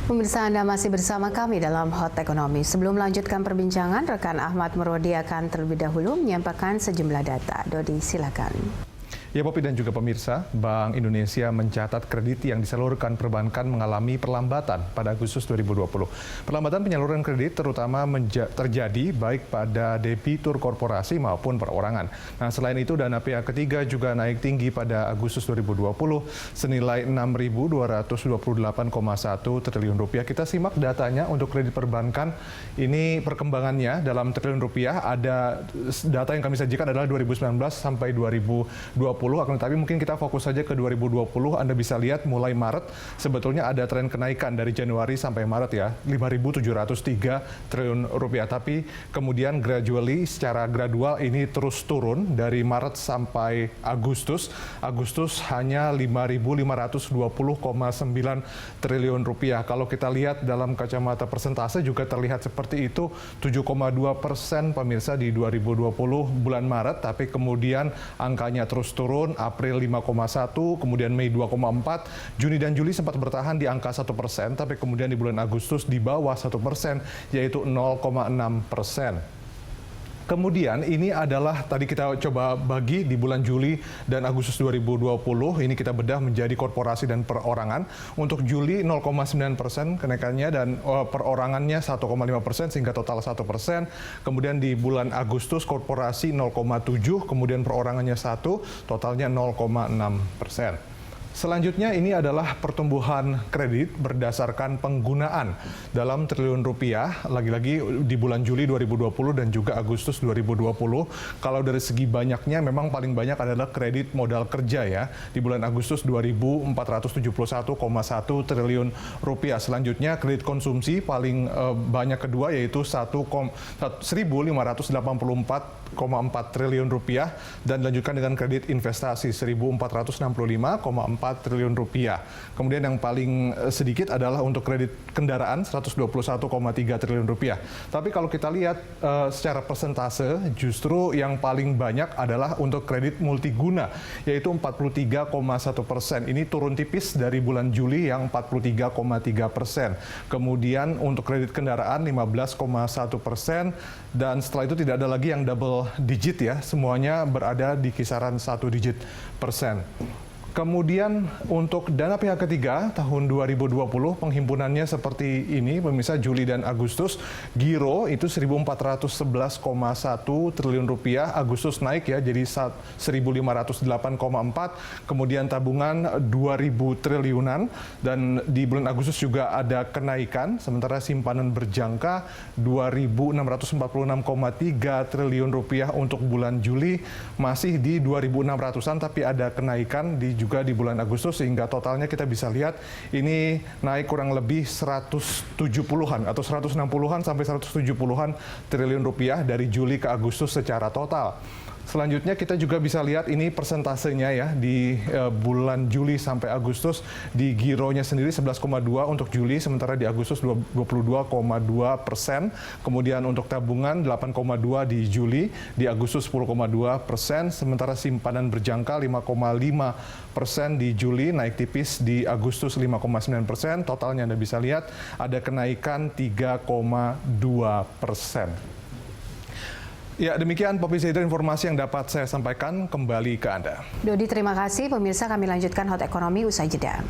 Pemirsa, Anda masih bersama kami dalam Hot Ekonomi. Sebelum melanjutkan perbincangan, rekan Ahmad Merodi akan terlebih dahulu menyampaikan sejumlah data. Dodi, silakan. Ya, Popi dan juga pemirsa, Bank Indonesia mencatat kredit yang disalurkan perbankan mengalami perlambatan pada Agustus 2020. Perlambatan penyaluran kredit terutama terjadi baik pada debitur korporasi maupun perorangan. Nah, selain itu dana pihak ketiga juga naik tinggi pada Agustus 2020 senilai 6.228,1 triliun rupiah. Kita simak datanya untuk kredit perbankan. Ini perkembangannya dalam triliun rupiah. Ada data yang kami sajikan adalah 2019 sampai 2020. Akan tetapi mungkin kita fokus saja ke 2020. Anda bisa lihat mulai Maret sebetulnya ada tren kenaikan dari Januari sampai Maret ya, 5.703 triliun rupiah. Tapi kemudian secara gradual ini terus turun dari Maret sampai Agustus. Agustus hanya 5.520,9 triliun rupiah. Kalau kita lihat dalam kacamata persentase juga terlihat seperti itu, 7,2% pemirsa di 2020 bulan Maret, tapi kemudian angkanya terus turun. April 5,1, kemudian Mei 2,4, Juni dan Juli sempat bertahan di angka 1%, tapi kemudian di bulan Agustus di bawah 1%, yaitu 0,6%. Kemudian ini adalah tadi kita coba bagi di bulan Juli dan Agustus 2020, ini kita bedah menjadi korporasi dan perorangan. Untuk Juli 0,9% kenaikannya dan perorangannya 1,5% sehingga total 1%. Kemudian di bulan Agustus korporasi 0,7, kemudian perorangannya 1, totalnya 0,6%. Selanjutnya ini adalah pertumbuhan kredit berdasarkan penggunaan dalam triliun rupiah, lagi-lagi di bulan Juli 2020 dan juga Agustus 2020. Kalau dari segi banyaknya memang paling banyak adalah kredit modal kerja ya, di bulan Agustus 2.471,1 triliun rupiah. Selanjutnya kredit konsumsi paling banyak kedua yaitu 1.584,4 triliun rupiah dan dilanjutkan dengan kredit investasi 1.465,4 triliun rupiah. Kemudian yang paling sedikit adalah untuk kredit kendaraan 121,3 triliun rupiah. Tapi kalau kita lihat secara persentase justru yang paling banyak adalah untuk kredit multiguna yaitu 43,1%. Ini turun tipis dari bulan Juli yang 43,3%. Kemudian untuk kredit kendaraan 15,1% dan setelah itu tidak ada lagi yang double digit ya, semuanya berada di kisaran 1 digit persen. Kemudian untuk dana pihak ketiga tahun 2020 penghimpunannya seperti ini, pemirsa, Juli dan Agustus. Giro itu 1.411,1 triliun rupiah, Agustus naik ya jadi 1.508,4, kemudian tabungan 2.000 triliunan dan di bulan Agustus juga ada kenaikan, sementara simpanan berjangka 2.646,3 triliun rupiah untuk bulan Juli masih di 2.600-an tapi ada kenaikan juga di bulan Agustus sehingga totalnya kita bisa lihat ini naik kurang lebih 170-an atau 160-an sampai 170-an triliun rupiah dari Juli ke Agustus secara total. Selanjutnya kita juga bisa lihat ini persentasenya ya di bulan Juli sampai Agustus di gironya sendiri 11,2 untuk Juli, sementara di Agustus 22,2%. Kemudian untuk tabungan 8,2 di Juli, di Agustus 10,2%, sementara simpanan berjangka 5,5% di Juli, naik tipis di Agustus 5,9%. Totalnya Anda bisa lihat ada kenaikan 3,2%. Ya, demikian Popi Zaidra informasi yang dapat saya sampaikan, kembali ke Anda. Dodi, terima kasih. Pemirsa, kami lanjutkan Hot Ekonomi usai jeda.